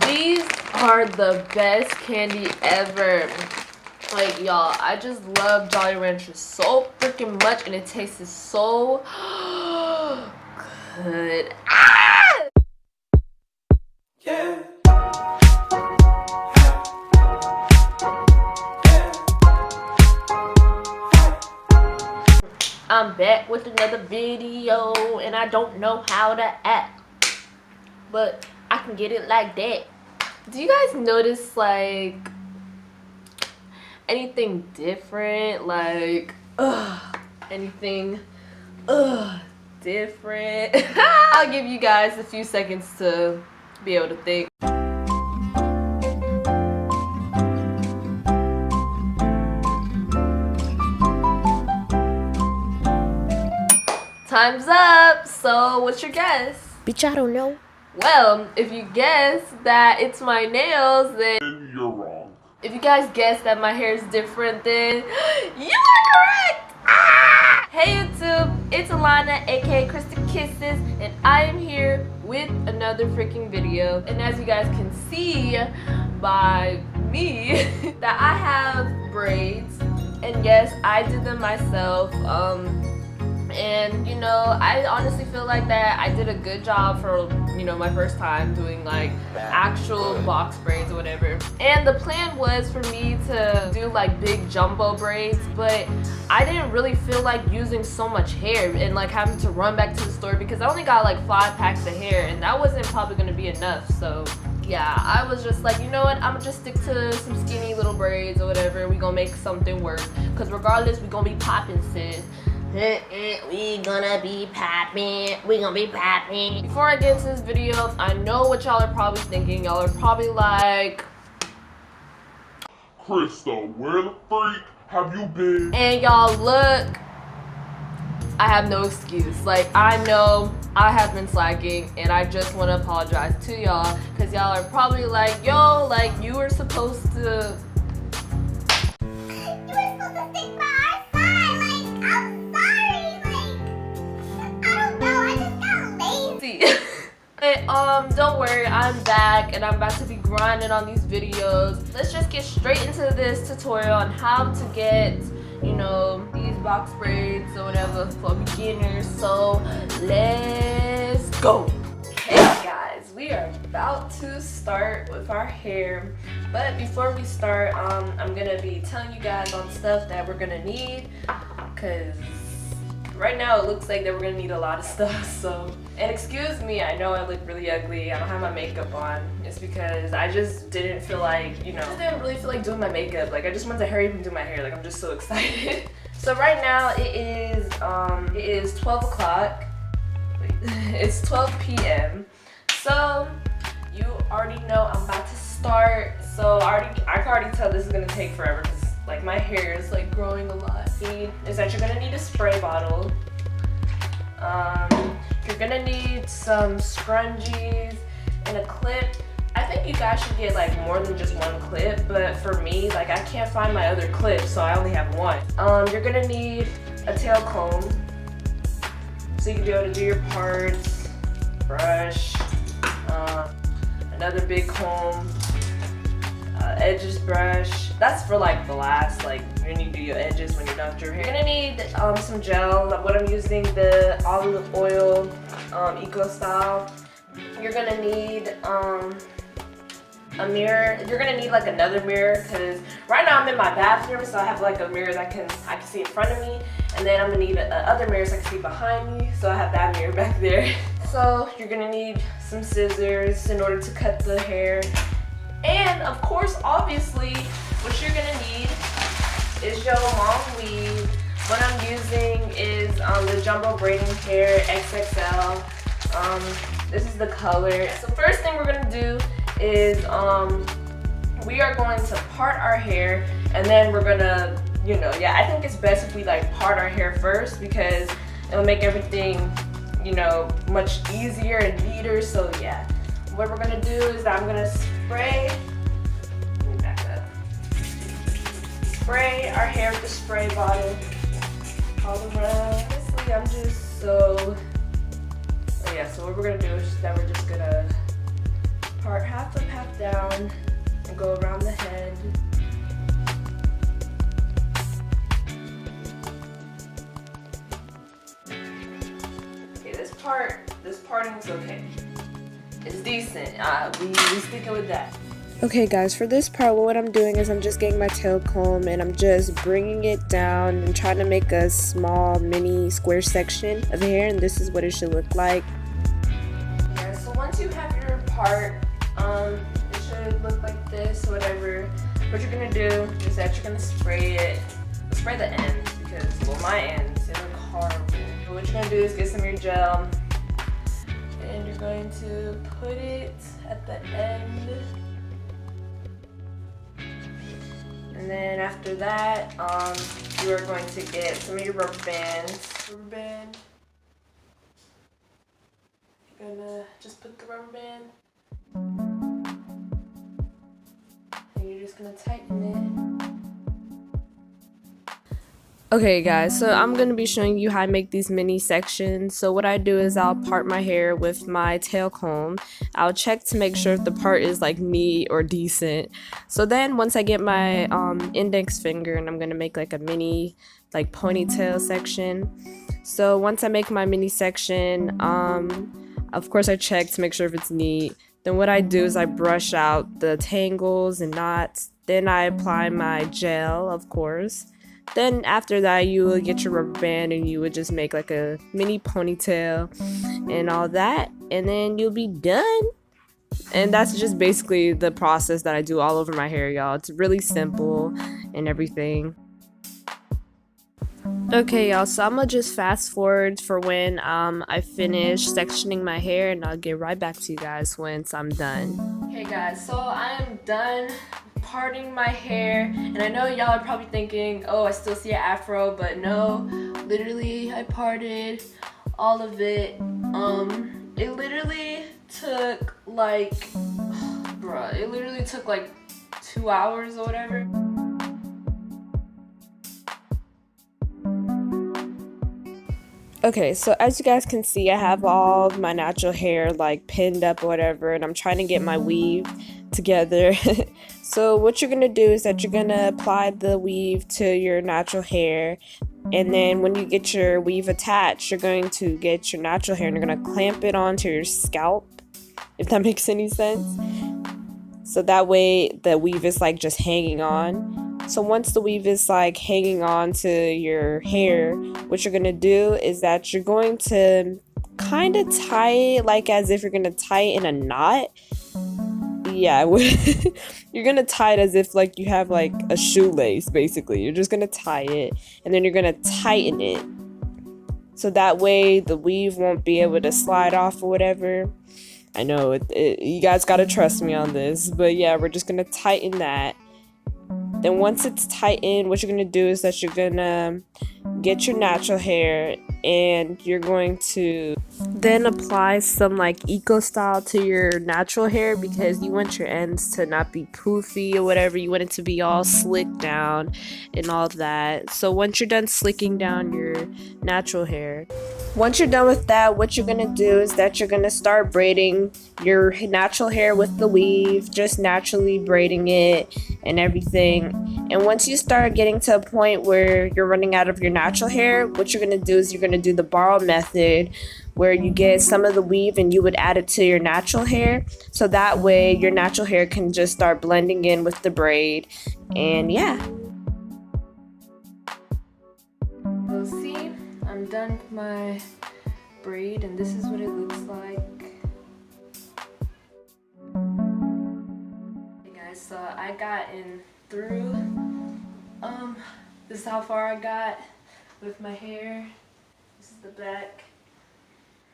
These are the best candy ever. Like, y'all, I just love Jolly Ranchers so freaking much, and it tastes so good. Ah! Yeah. I'm back with another video, and I don't know how to act, but I can get it like that. Do you guys notice, like, anything different? Like, anything, different? I'll give you guys a few seconds to be able to think. Time's up. So what's your guess? Bitch, I don't know. Well, if you guess that it's my nails, then You're wrong. if you guys guess that my hair is different, then you are correct. Ah! Hey YouTube, it's Alana, aka Krista Kisses, and I am here with another freaking video. And as you guys can see by me, that I have braids, and yes, I did them myself. And you know, I honestly feel like that I did a good job for, you know, my first time doing like actual box braids or whatever. And the plan was for me to do like big jumbo braids, but I didn't really feel like using so much hair and like having to run back to the store because I only got like 5 packs of hair, and that wasn't probably gonna be enough. So yeah, I was just like, you know what, I'm gonna just stick to some skinny little braids or whatever. We gonna make something work, because regardless, we gonna be popping, sis. We gonna be popping. We gonna be popping. Before I get into this video, I know what y'all are probably thinking. Y'all are probably like, Krista, where the freak have you been? and y'all look, I have no excuse. Like, I know I have been slacking, and I just want to apologize to y'all, because y'all are probably like, yo, like, you were supposed to don't worry, I'm back and I'm about to be grinding on these videos. Let's just get straight into this tutorial on how to get, you know, these box braids or whatever for beginners. So let's go. Hey guys, we are about to start with our hair, but before we start, I'm gonna be telling you guys on stuff that we're gonna need, because right now it looks like that we're gonna need a lot of stuff. So, and excuse me, I know I look really ugly, I don't have my makeup on. It's because I just didn't feel like, you know, I just didn't really feel like doing my makeup. Like, I just wanted to hurry up and do my hair. Like, I'm just so excited. So right now it is 12 o'clock. It's 12 p.m. So you already know I'm about to start. So I can already tell this is gonna take forever, because like my hair is like growing a lot. Is that you're gonna need a spray bottle. You're gonna need some scrunchies and a clip. I think you guys should get like more than just one clip, but for me, like, I can't find my other clip, so I only have one. You're gonna need a tail comb, so you can be able to do your parts, brush, another big comb, edges brush. That's for like the last, like, when you do your edges when you're done with your hair. You're gonna need some gel. What I'm using, the olive oil eco style. You're gonna need a mirror. You're gonna need like another mirror, because right now I'm in my bathroom, so I have like a mirror that I can see in front of me, and then I'm gonna need another mirror so I can see behind me, so I have that mirror back there. So you're gonna need some scissors in order to cut the hair. And of course, obviously, what you're gonna need is your long weave. What I'm using is the Jumbo Braiding Hair XXL. This is the color. So first thing we're gonna do is we are going to part our hair, and then we're gonna, you know, yeah, I think it's best if we like part our hair first, because it'll make everything, you know, much easier and neater. So yeah. What we're gonna do is that I'm gonna spray, let me back up, spray our hair with the spray bottle all around. Honestly, I'm just so, oh yeah, so what we're gonna do is that we're just gonna part half up, half down, and go around the head. Okay, this parting is okay. It's decent. We sticking with that. Okay guys, for this part what I'm doing is I'm just getting my tail comb and I'm just bringing it down and trying to make a small mini square section of hair, and this is what it should look like. Yeah, so once you have your part, it should look like this, whatever. What you're gonna do is that you're gonna spray the ends, because, well, my ends, they look horrible. So what you're gonna do is get some of your gel and you're going to put it at the end. And then after that, you are going to get some of your rubber bands. You're gonna just put the rubber band, and you're just gonna tighten it. Okay guys, so I'm going to be showing you how I make these mini sections. So what I do is I'll part my hair with my tail comb. I'll check to make sure if the part is like neat or decent. So then once I get my index finger, and I'm going to make like a mini like ponytail section. So once I make my mini section, of course I check to make sure if it's neat. Then what I do is I brush out the tangles and knots. Then I apply my gel, of course. Then after that, you will get your rubber band and you would just make like a mini ponytail and all that, and then you'll be done. And that's just basically the process that I do all over my hair, y'all. It's really simple and everything. Okay y'all, so I'm gonna just fast forward for when I finish sectioning my hair, and I'll get right back to you guys once I'm done. Hey guys, so I am done parting my hair, and I know y'all are probably thinking, oh, I still see an afro, but no, literally I parted all of it. It literally took like, it literally took like 2 hours or whatever. Okay, so as you guys can see, I have all my natural hair like pinned up or whatever, and I'm trying to get my weave together. So what you're gonna do is that you're gonna apply the weave to your natural hair, and then when you get your weave attached, you're going to get your natural hair and you're gonna clamp it onto your scalp, if that makes any sense. So that way the weave is like just hanging on. So once the weave is like hanging on to your hair, what you're gonna do is that you're going to kind of tie it like as if you're gonna tie it in a knot. Yeah, you're gonna tie it as if like you have like a shoelace, basically. You're just gonna tie it and then you're gonna tighten it, so that way the weave won't be able to slide off or whatever. I know you guys gotta trust me on this, but yeah, we're just gonna tighten that. Then once it's tightened, what you're gonna do is that you're gonna get your natural hair and you're going to then apply some like eco style to your natural hair, because you want your ends to not be poofy or whatever. You want it to be all slicked down and all that. So once you're done slicking down your natural hair, once you're done with that, what you're gonna do is that you're gonna start braiding your natural hair with the weave, just naturally braiding it and everything. And once you start getting to a point where you're running out of your natural hair, what you're gonna do is you're gonna do the borrow method, where you get some of the weave and you would add it to your natural hair, so that way your natural hair can just start blending in with the braid. And yeah. So see, I'm done with my braid and this is what it looks like. Hey guys, so I got in through, this is how far I got with my hair. This is the back.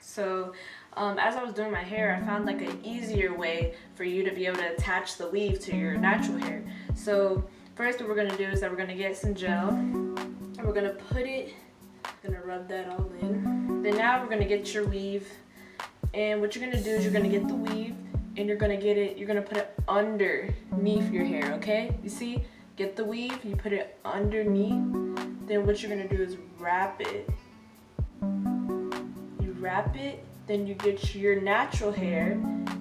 So as I was doing my hair, I found like an easier way for you to be able to attach the weave to your natural hair. So first what we're going to do is that we're going to get some gel and we're going to put it, gonna rub that all in. Then now we're going to get your weave, and what you're going to do is you're going to get the weave and you're going to get it, you're going to put it underneath your hair, okay? You see? Get the weave, you put it underneath, then what you're going to do is wrap it. You wrap it, then you get your natural hair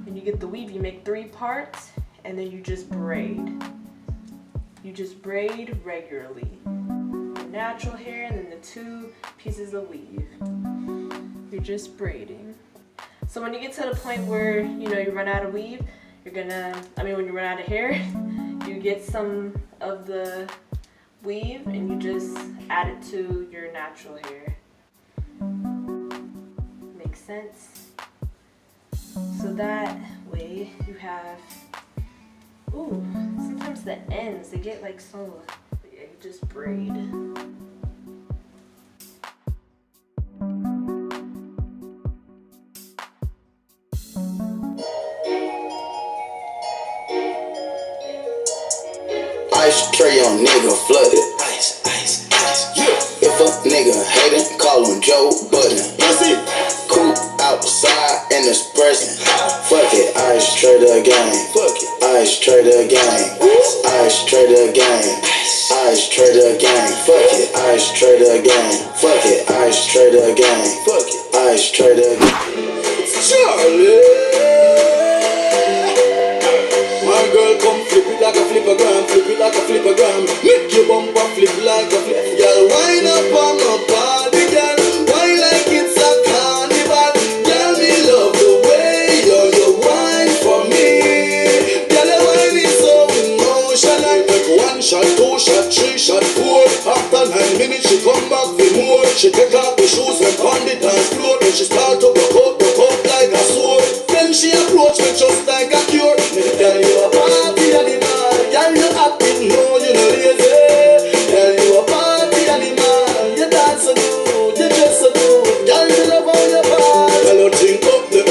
and you get the weave, you make 3 parts, and then you just braid. You just braid regularly. The natural hair and then the 2 pieces of weave. You're just braiding. So when you get to the point where you run out of weave, when you run out of hair, you get some of the weave and you just add it to your natural hair. Makes sense? So that way you have, ooh, sometimes the ends, they get like so, yeah, you just braid. Ice tray on nigga flooded. Ice, ice, ice. Yeah. If a nigga hatin', call him Joe Budden. Pussy. Cool outside and it's present. Fuck it, ice tray the game. Fuck it, ice tray the game. Ice tray the game. Ice tray the game. Fuck it, ice tray the game. Fuck it, ice tray the game. Fuck it, ice tray the game. Charlie. My girl come flip it like a flippergram, flip it like a flippergram. Make your bumper flip like a flip. Girl, wind up on my body, girl. Wine like it's a carnival. Girl, me love the way you wine for me. Girl, your wine is so emotional. Like 1 shot, 2 shot, 3 shot, 4. After 9 minutes, she come back for more. She take off the shoes and pound it dance floor. Then she start to broke up like a sword. Then she approach me just like a cure. Girl, you a party animal. Girl, you acting no, you know lazy. Girl, you a party animal. You dance so good, you dress so good. Girl, you love all your parts. Girl, you think up the.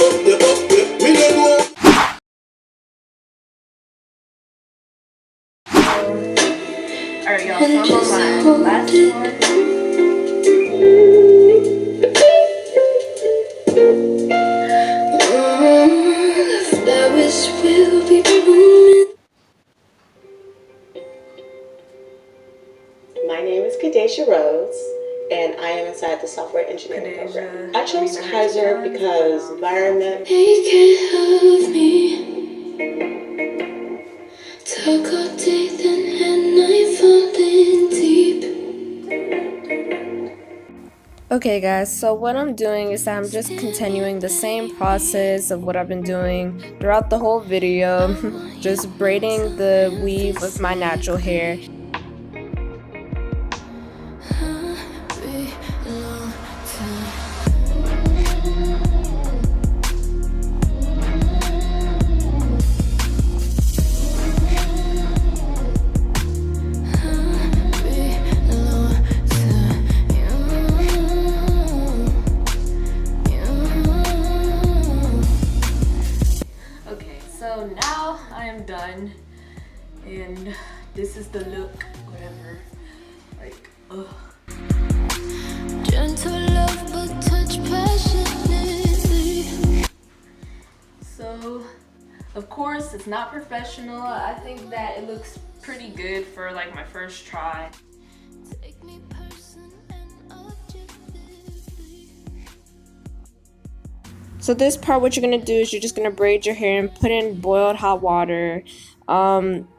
Me no know. Alright, y'all, so I'm on my last one. Will be blooming. My name is Kadesha Rose, and I am inside the software engineering program. I chose Kaiser because environment. They can't have me. Talk all day, then at night falling deep. Okay guys, so what I'm doing is I'm just continuing the same process of what I've been doing throughout the whole video. Just braiding the weave with my natural hair. So now I am done, and this is the look, whatever, like, ugh. Gentle love, but touch passionately. So, of course, it's not professional. I think that it looks pretty good for like my first try. Take me person and objectively. So this part, what you're gonna do is you're just gonna braid your hair and put in boiled hot water.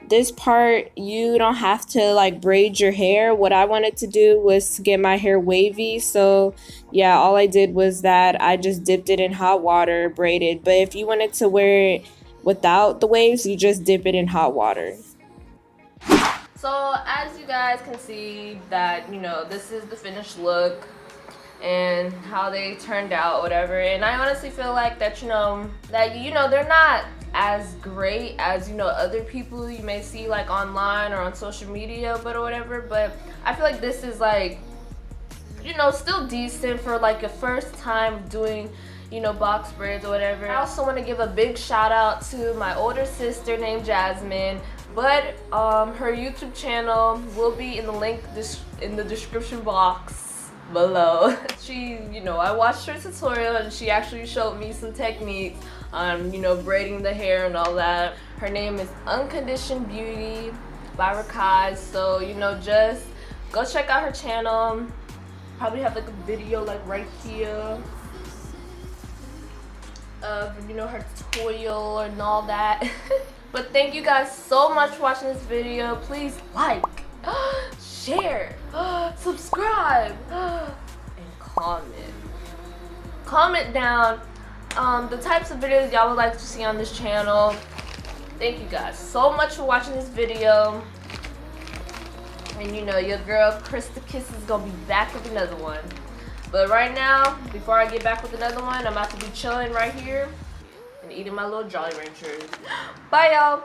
This part, you don't have to like braid your hair. What I wanted to do was to get my hair wavy. So yeah, all I did was that I just dipped it in hot water, braided. But if you wanted to wear it without the waves, you just dip it in hot water. So as you guys can see that, this is the finished look and how they turned out, whatever. And I honestly feel like that, they're not as great as, other people you may see like online or on social media, or whatever. But I feel like this is like, still decent for like a first time doing, box braids or whatever. I also want to give a big shout out to my older sister named Jasmine. But her YouTube channel will be in the link in the description box below. She, I watched her tutorial and she actually showed me some techniques on, braiding the hair and all that. Her name is UnconditionBeautyRackaiMETHOD. So, just go check out her channel. Probably have like a video like right here. of, you know, her tutorial and all that. But thank you guys so much for watching this video. Please like, share, subscribe, and comment. Comment down the types of videos y'all would like to see on this channel. Thank you guys so much for watching this video. And you know, your girl Krista Kiss is gonna be back with another one. But right now, before I get back with another one, I'm about to be chilling right here and eating my little Jolly Ranchers. Bye, y'all.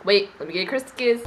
Wait, let me get Krista Kiss.